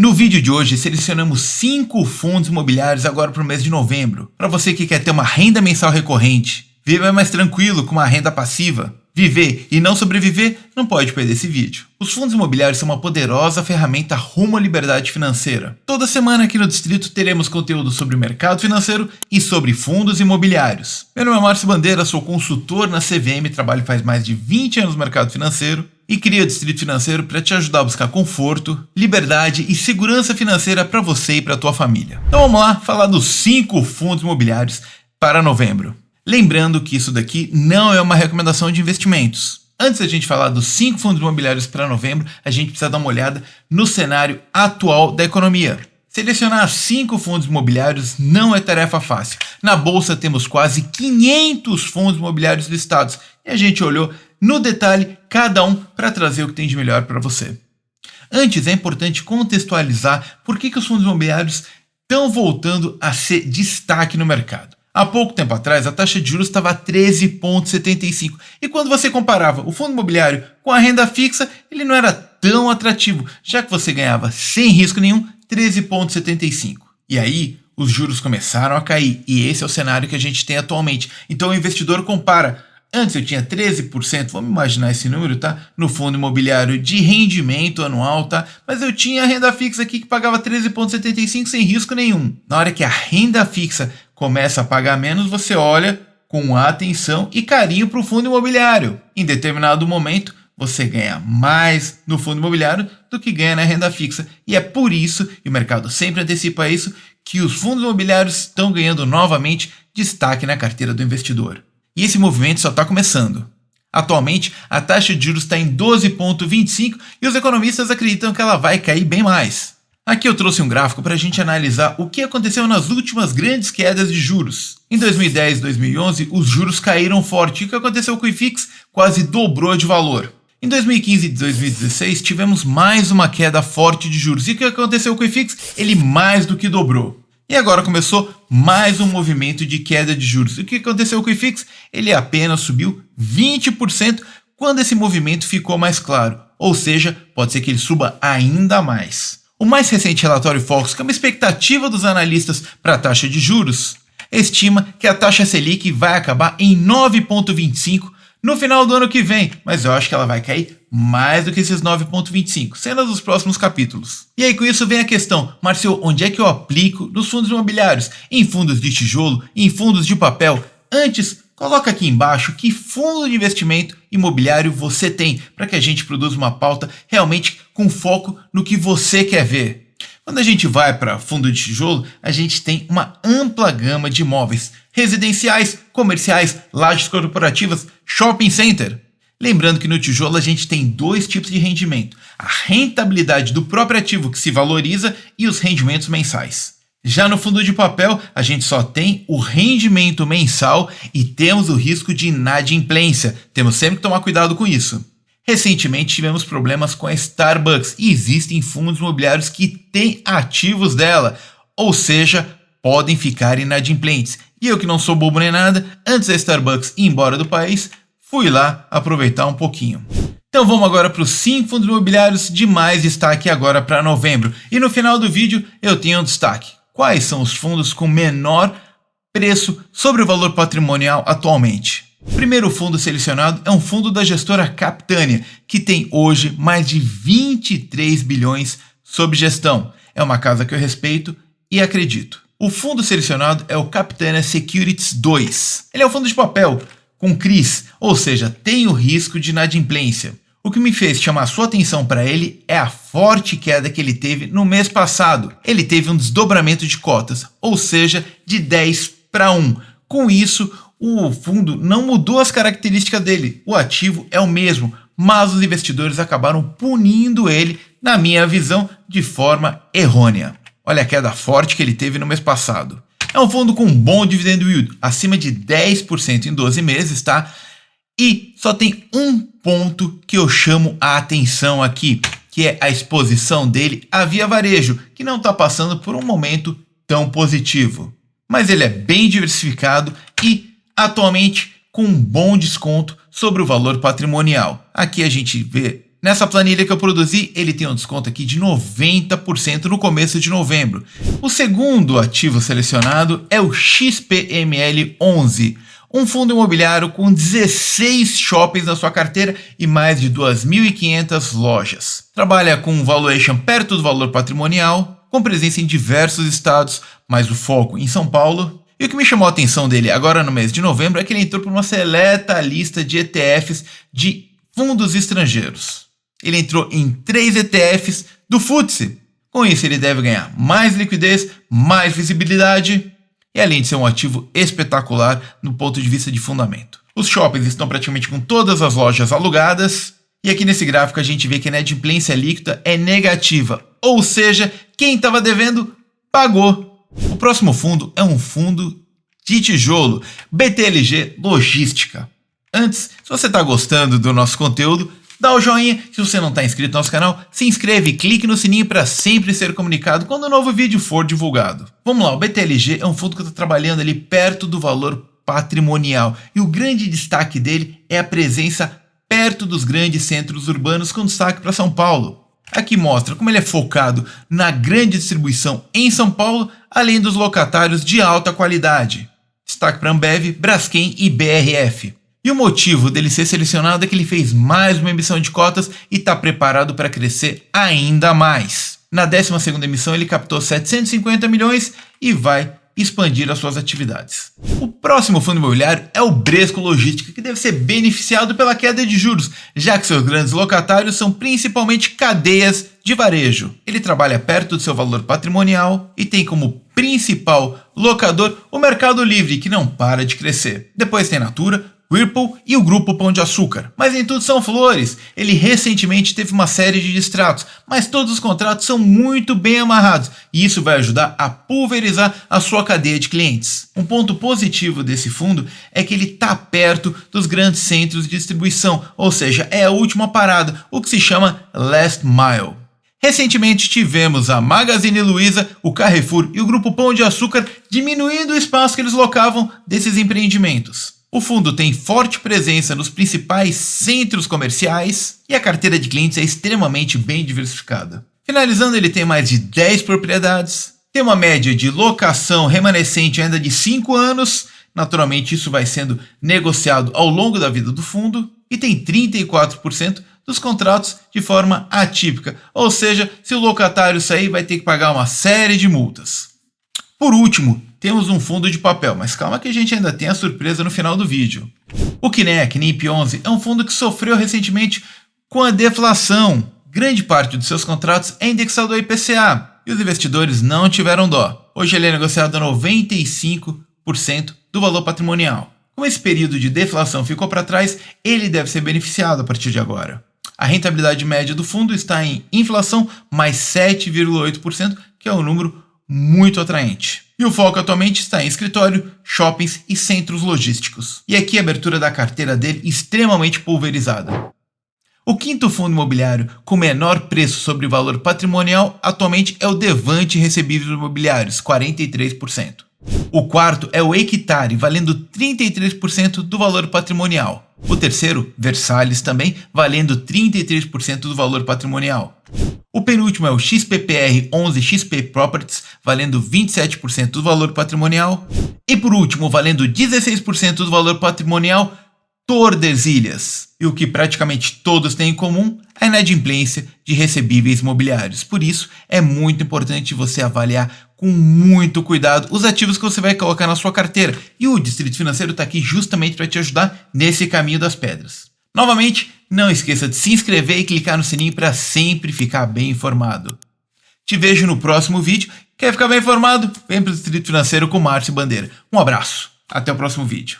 No vídeo de hoje, selecionamos 5 fundos imobiliários agora para o mês de novembro. Para você que quer ter uma renda mensal recorrente, viver mais tranquilo com uma renda passiva, viver e não sobreviver, não pode perder esse vídeo. Os fundos imobiliários são uma poderosa ferramenta rumo à liberdade financeira. Toda semana aqui no Distrito teremos conteúdo sobre o mercado financeiro e sobre fundos imobiliários. Meu nome é Márcio Bandeira, sou consultor na CVM, trabalho faz mais de 20 anos no mercado financeiro e cria o Distrito Financeiro para te ajudar a buscar conforto, liberdade e segurança financeira para você e para a tua família. Então vamos lá falar dos 5 fundos imobiliários para novembro. Lembrando que isso daqui não é uma recomendação de investimentos. Antes da gente falar dos 5 fundos imobiliários para novembro, a gente precisa dar uma olhada no cenário atual da economia. Selecionar 5 fundos imobiliários não é tarefa fácil. Na bolsa temos quase 500 fundos imobiliários listados e a gente olhou no detalhe cada um para trazer o que tem de melhor para você. Antes, é importante contextualizar por que os fundos imobiliários estão voltando a ser destaque no mercado. Há pouco tempo atrás, a taxa de juros estava a 13,75 e quando você comparava o fundo imobiliário com a renda fixa, ele não era tão atrativo, já que você ganhava sem risco nenhum 13,75. E aí, os juros começaram a cair e esse é o cenário que a gente tem atualmente. Então o investidor compara. Antes eu tinha 13%, vamos imaginar esse número, tá? No fundo imobiliário de rendimento anual, tá? Mas eu tinha a renda fixa aqui que pagava 13,75 sem risco nenhum. Na hora que a renda fixa começa a pagar menos, você olha com atenção e carinho para o fundo imobiliário. Em determinado momento, você ganha mais no fundo imobiliário do que ganha na renda fixa. E é por isso, e o mercado sempre antecipa isso, que os fundos imobiliários estão ganhando novamente destaque na carteira do investidor. E esse movimento só está começando. Atualmente, a taxa de juros está em 12,25 e os economistas acreditam que ela vai cair bem mais. Aqui eu trouxe um gráfico para a gente analisar o que aconteceu nas últimas grandes quedas de juros. Em 2010 e 2011, os juros caíram forte e o que aconteceu com o IFIX quase dobrou de valor. Em 2015 e 2016, tivemos mais uma queda forte de juros e o que aconteceu com o IFIX? Ele mais do que dobrou. E agora começou mais um movimento de queda de juros. E o que aconteceu com o IFIX? Ele apenas subiu 20% quando esse movimento ficou mais claro. Ou seja, pode ser que ele suba ainda mais. O mais recente relatório Focus, que é uma expectativa dos analistas para a taxa de juros, estima que a taxa Selic vai acabar em 9,25% no final do ano que vem, mas eu acho que ela vai cair mais do que esses 9,25, cenas dos próximos capítulos. E aí com isso vem a questão, Márcio, onde é que eu aplico nos fundos imobiliários? Em fundos de tijolo, em fundos de papel? Antes, coloca aqui embaixo que fundo de investimento imobiliário você tem, para que a gente produza uma pauta realmente com foco no que você quer ver. Quando a gente vai para fundo de tijolo, a gente tem uma ampla gama de imóveis residenciais, comerciais, lajes corporativas, shopping center. Lembrando que no tijolo a gente tem 2 tipos de rendimento: a rentabilidade do próprio ativo que se valoriza e os rendimentos mensais. Já no fundo de papel, a gente só tem o rendimento mensal e temos o risco de inadimplência. Temos sempre que tomar cuidado com isso. Recentemente tivemos problemas com a Starbucks e existem fundos imobiliários que têm ativos dela, ou seja, podem ficar inadimplentes. E eu que não sou bobo nem nada, antes da Starbucks ir embora do país, fui lá aproveitar um pouquinho. Então vamos agora para os 5 fundos imobiliários de mais destaque agora para novembro. E no final do vídeo eu tenho um destaque. Quais são os fundos com menor preço sobre o valor patrimonial atualmente? O primeiro fundo selecionado é um fundo da gestora Capitânia, que tem hoje mais de 23 bilhões sob gestão. É uma casa que eu respeito e acredito. O fundo selecionado é o Capitânia Securities 2. Ele é um fundo de papel com CRIs, ou seja, tem o risco de inadimplência. O que me fez chamar sua atenção para ele é a forte queda que ele teve no mês passado. Ele teve um desdobramento de cotas, ou seja, de 10-1. Com isso, o fundo não mudou as características dele. O ativo é o mesmo, mas os investidores acabaram punindo ele, na minha visão, de forma errônea. Olha a queda forte que ele teve no mês passado. É um fundo com um bom dividend yield, acima de 10% em 12 meses, tá? E só tem um ponto que eu chamo a atenção aqui, que é a exposição dele à Via Varejo, que não está passando por um momento tão positivo. Mas ele é bem diversificado e, atualmente, com um bom desconto sobre o valor patrimonial. Aqui a gente vê Nessa planilha que eu produzi, ele tem um desconto aqui de 90% no começo de novembro. O segundo ativo selecionado é o XPML11, um fundo imobiliário com 16 shoppings na sua carteira e mais de 2.500 lojas. Trabalha com um valuation perto do valor patrimonial, com presença em diversos estados, mas o foco em São Paulo. E o que me chamou a atenção dele agora no mês de novembro é que ele entrou para uma seleta lista de ETFs de fundos estrangeiros. Ele entrou em 3 ETFs do FTSE. Com isso, ele deve ganhar mais liquidez, mais visibilidade e, além de ser um ativo espetacular no ponto de vista de fundamento. Os shoppings estão praticamente com todas as lojas alugadas e aqui nesse gráfico a gente vê que a inadimplência líquida é negativa, ou seja, quem estava devendo pagou. O próximo fundo é um fundo de tijolo, BTLG Logística. Antes, se você está gostando do nosso conteúdo, dá o joinha. Se você não está inscrito no nosso canal, se inscreve e clique no sininho para sempre ser comunicado quando um novo vídeo for divulgado. Vamos lá, o BTLG é um fundo que está trabalhando ali perto do valor patrimonial e o grande destaque dele é a presença perto dos grandes centros urbanos com destaque para São Paulo. Aqui mostra como ele é focado na grande distribuição em São Paulo, além dos locatários de alta qualidade. Destaque para Ambev, Braskem e BRF. E o motivo dele ser selecionado é que ele fez mais uma emissão de cotas e está preparado para crescer ainda mais. Na 12ª emissão ele captou 750 milhões e vai expandir as suas atividades. O próximo fundo imobiliário é o Bresco Logística, que deve ser beneficiado pela queda de juros, já que seus grandes locatários são principalmente cadeias de varejo. Ele trabalha perto do seu valor patrimonial e tem como principal locador o Mercado Livre, que não para de crescer. Depois tem Natura, Whirlpool e o Grupo Pão de Açúcar. Mas nem tudo são flores. Ele recentemente teve uma série de distratos, mas todos os contratos são muito bem amarrados e isso vai ajudar a pulverizar a sua cadeia de clientes. Um ponto positivo desse fundo é que ele está perto dos grandes centros de distribuição, ou seja, é a última parada, o que se chama Last Mile. Recentemente tivemos a Magazine Luiza, o Carrefour e o Grupo Pão de Açúcar diminuindo o espaço que eles locavam desses empreendimentos. O fundo tem forte presença nos principais centros comerciais e a carteira de clientes é extremamente bem diversificada. Finalizando, ele tem mais de 10 propriedades, tem uma média de locação remanescente ainda de 5 anos, naturalmente isso vai sendo negociado ao longo da vida do fundo, e tem 34% dos contratos de forma atípica, ou seja, se o locatário sair vai ter que pagar uma série de multas. Por último, temos um fundo de papel, mas calma que a gente ainda tem a surpresa no final do vídeo. O KNIP11 é um fundo que sofreu recentemente com a deflação. Grande parte dos seus contratos é indexado ao IPCA e os investidores não tiveram dó. Hoje ele é negociado a 95% do valor patrimonial. Como esse período de deflação ficou para trás, ele deve ser beneficiado a partir de agora. A rentabilidade média do fundo está em inflação mais 7,8%, que é um número muito atraente. E o foco atualmente está em escritório, shoppings e centros logísticos. E aqui a abertura da carteira dele extremamente pulverizada. O quinto fundo imobiliário com menor preço sobre valor patrimonial atualmente é o Devante Recebíveis Imobiliários, 43%. O quarto é o Equitare, valendo 33% do valor patrimonial. O terceiro, Versalhes, também valendo 33% do valor patrimonial. O penúltimo é o XPPR11 XP Properties, valendo 27% do valor patrimonial. E por último, valendo 16% do valor patrimonial, Tordesilhas. E o que praticamente todos têm em comum é a inadimplência de recebíveis imobiliários. Por isso, é muito importante você avaliar com muito cuidado os ativos que você vai colocar na sua carteira. E o Distrito Financeiro está aqui justamente para te ajudar nesse caminho das pedras. Novamente, não esqueça de se inscrever e clicar no sininho para sempre ficar bem informado. Te vejo no próximo vídeo. Quer ficar bem informado? Vem para o Distrito Financeiro com Márcio Bandeira. Um abraço. Até o próximo vídeo.